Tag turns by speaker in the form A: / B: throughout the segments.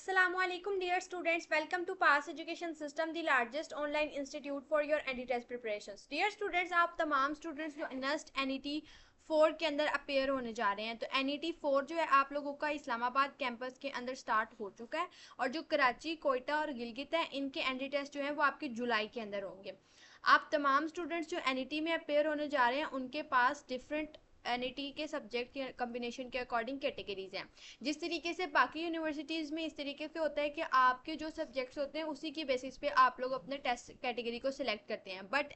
A: Assalamualaikum dear students, welcome to pass education system the largest online institute for your any test preparations. Dear students, आप तमाम students जो next NET 4 के अंदर appear होने जा रहे हैं, तो एनईटी 4 जो है आप लोगों का इस्लामाबाद कैंपस के अंदर स्टार्ट हो चुका है और जो कराची, कोयटा और गिलगित है इनके एनईटी टेस्ट जो है वो आपके जुलाई के अंदर होंगे। आप तमाम स्टूडेंट्स जो एनईटी में अपेयर होने जा रहे हैं उनके पास डिफरेंट एनईटी के सब्जेक्ट के कम्बिनेशन के अकॉर्डिंग कैटेगरीज हैं। जिस तरीके से बाकी यूनिवर्सिटीज़ में इस तरीके से होता है कि आपके जो सब्जेक्ट्स होते हैं उसी की बेसिस पे आप लोग अपने टेस्ट कैटेगरी को सिलेक्ट करते हैं, बट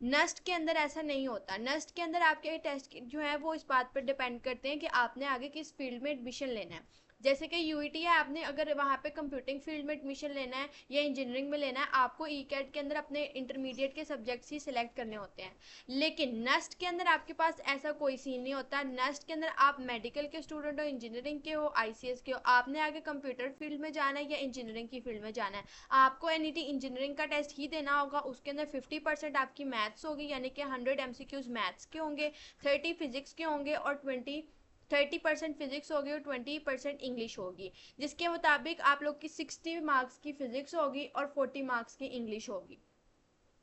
A: नस्ट के अंदर ऐसा नहीं होता। नस्ट के अंदर आपके टेस्ट जो है वो इस बात पर डिपेंड करते हैं कि आपने आगे किस फील्ड में एडमिशन लेना है। जैसे कि यूईटी है, आपने अगर वहाँ पे कंप्यूटिंग फील्ड में एडमिशन लेना है या इंजीनियरिंग में लेना है, आपको ई कैट के अंदर अपने इंटरमीडिएट के सब्जेक्ट्स ही सिलेक्ट करने होते हैं। लेकिन नस्ट के अंदर आपके पास ऐसा कोई सीन नहीं होता। नस्ट के अंदर आप मेडिकल के स्टूडेंट हो, इंजीनियरिंग के हो, आईसीएस के हो, आपने आगे कंप्यूटर फील्ड में जाना है या इंजीनियरिंग की फील्ड में जाना है, आपको एनईटी इंजीनियरिंग का टेस्ट ही देना होगा। उसके अंदर 50% आपकी मैथ्स होगी, यानी कि 100 एमसीक्यूज मैथ्स के होंगे, 30 फिजिक्स के होंगे और 30% फिजिक्स होगी और 20% इंग्लिश होगी, जिसके मुताबिक आप लोग की 60 मार्क्स की फिजिक्स होगी और 40 मार्क्स की इंग्लिश होगी।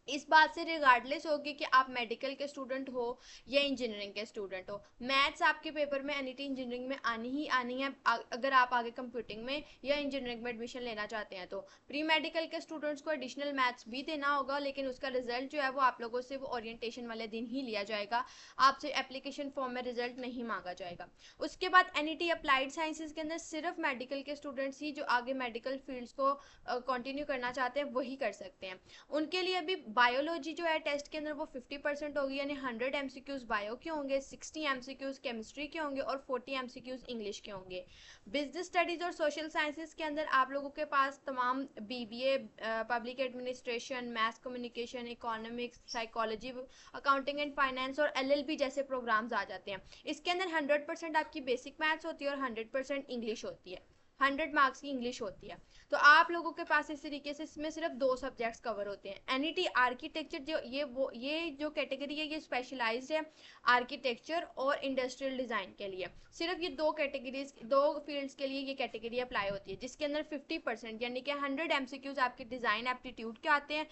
A: इस बात से रिगार्डलेस होगी कि आप मेडिकल के स्टूडेंट हो या इंजीनियरिंग के स्टूडेंट हो, मैथ्स आपके पेपर में एनईटी इंजीनियरिंग में आनी ही आनी है अगर आप आगे कंप्यूटिंग में या इंजीनियरिंग में एडमिशन लेना चाहते हैं। तो प्री मेडिकल के स्टूडेंट्स को एडिशनल मैथ्स भी देना होगा, लेकिन उसका रिजल्ट जो है वो आप लोगों से वो ओरिएंटेशन वाले दिन ही लिया जाएगा, आपसे एप्लीकेशन फॉर्म में रिजल्ट नहीं मांगा जाएगा। उसके बाद एनईटी अप्लाइड साइंसेज के अंदर सिर्फ मेडिकल के स्टूडेंट्स ही जो आगे मेडिकल फील्ड्स को कंटिन्यू करना चाहते हैं वही कर सकते हैं। उनके लिए अभी बायोलॉजी जो है टेस्ट के अंदर वो 50% होगी, यानी 100 एमसीक्यूज बायो के होंगे, 60 एमसीक्यूज केमिस्ट्री के होंगे और 40 एमसीक्यूज इंग्लिश के होंगे। बिजनेस स्टडीज और सोशल साइंसेज के अंदर आप लोगों के पास तमाम BBA, public administration, math communication, economics, psychology, accounting and finance और एलएलबी जैसे प्रोग्राम्स आ जाते हैं। इसके अंदर 100% आपकी बेसिक मैथ्स होती है और 100% इंग्लिश होती है, 100 मार्क्स की इंग्लिश होती है। तो आप लोगों के पास इस तरीके से इसमें सिर्फ 2 सब्जेक्ट्स कवर होते हैं। एनईटी आर्किटेक्चर जो ये जो कैटेगरी है ये स्पेशलाइज्ड है आर्किटेक्चर और इंडस्ट्रियल डिजाइन के लिए। सिर्फ ये 2 कैटेगरीज, 2 फील्ड्स के लिए ये कैटेगरी अप्लाई होती है, जिसके अंदर 50% यानी कि 100 एमसीक्यूज आपके डिजाइन एप्टीट्यूड के आते हैं,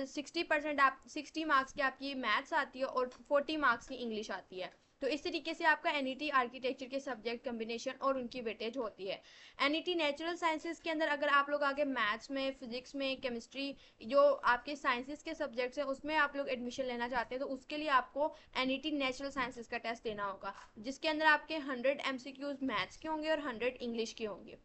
A: 60 मार्क्स की आपकी मैथ्स आती है और 40 मार्क्स की इंग्लिश आती है। तो इस तरीके से आपका एनईटी आर्किटेक्चर के सब्जेक्ट कम्बिनेशन और उनकी वेटेज होती है। एनईटी नेचुरल साइंसेज के अंदर अगर आप लोग आगे मैथ्स में, फिजिक्स में, केमिस्ट्री जो आपके साइंसेज के सब्जेक्ट्स हैं उसमें आप लोग एडमिशन लेना चाहते हैं, तो उसके लिए आपको एनईटी नेचुरल साइंसेज का टेस्ट देना होगा, जिसके अंदर आपके 100 एमसीक्यूज मैथ्स के होंगे और 100 इंग्लिश के होंगे।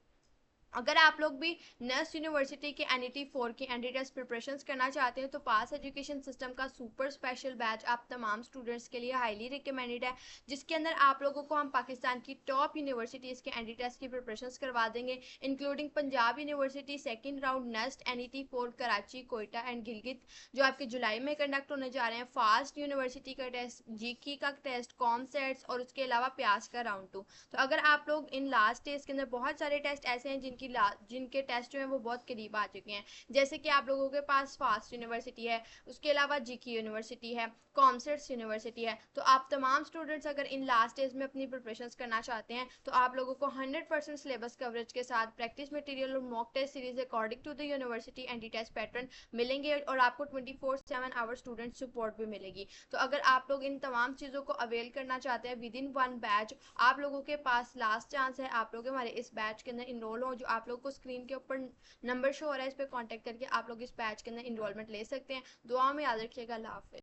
A: अगर आप लोग भी नर्स यूनिवर्सिटी के एनईटी 4 की एनडी टेस्ट प्रिपरेशंस करना चाहते हैं, तो पास एजुकेशन सिस्टम का सुपर स्पेशल बैच आप तमाम स्टूडेंट्स के लिए हाईली रिकमेंडेड है, जिसके अंदर आप लोगों को हम पाकिस्तान की टॉप यूनिवर्सिटीज़ के एनडी टेस्ट की प्रिपरेशंस करवा देंगे, including Punjab university second round NUST NET 4 Karachi, Quetta and Gilgit जो आपके जुलाई में कंडक्ट होने जा रहे हैं, फास्ट यूनिवर्सिटी का टेस्ट, जीकी का टेस्ट, कॉम सेट्स और उसके अलावा प्यास का राउंड 2। तो अगर आप लोग इन लास्ट डेज के अंदर बहुत सारे टेस्ट ऐसे हैं जिनके टेस्ट जो हैं वो बहुत करीब आ चुके हैं, जैसे कि आप लोगों के पास फास्ट यूनिवर्सिटी है, उसके अलावा जीकी यूनिवर्सिटी है, कॉमसेट्स यूनिवर्सिटी है। तो आप तमाम स्टूडेंट्स अगर इन लास्ट डेज में अपनी प्रिपरेशंस करना चाहते हैं, तो आप लोगों को 100% सिलेबस कवरेज के साथ प्रैक्टिस मटेरियल और mock test series according to the university entry test pattern मिलेंगे और आपको 24/7 आवर स्टूडेंट सपोर्ट भी मिलेगी। तो अगर आप लोग इन तमाम चीज़ों को अवेल करना चाहते हैं विद इन 1 बैच, आप लोगों के पास लास्ट चांस है, आप लोग हमारे इस बैच के अंदर इनरोल हो। जो आप लोग को स्क्रीन के ऊपर नंबर शो हो रहा है, इस पर कॉन्टैक्ट करके आप लोग इस बैच के अंदर इनरोलमेंट ले सकते हैं। दुआ में याद रखिएगा। अल्लाह हाफिज़।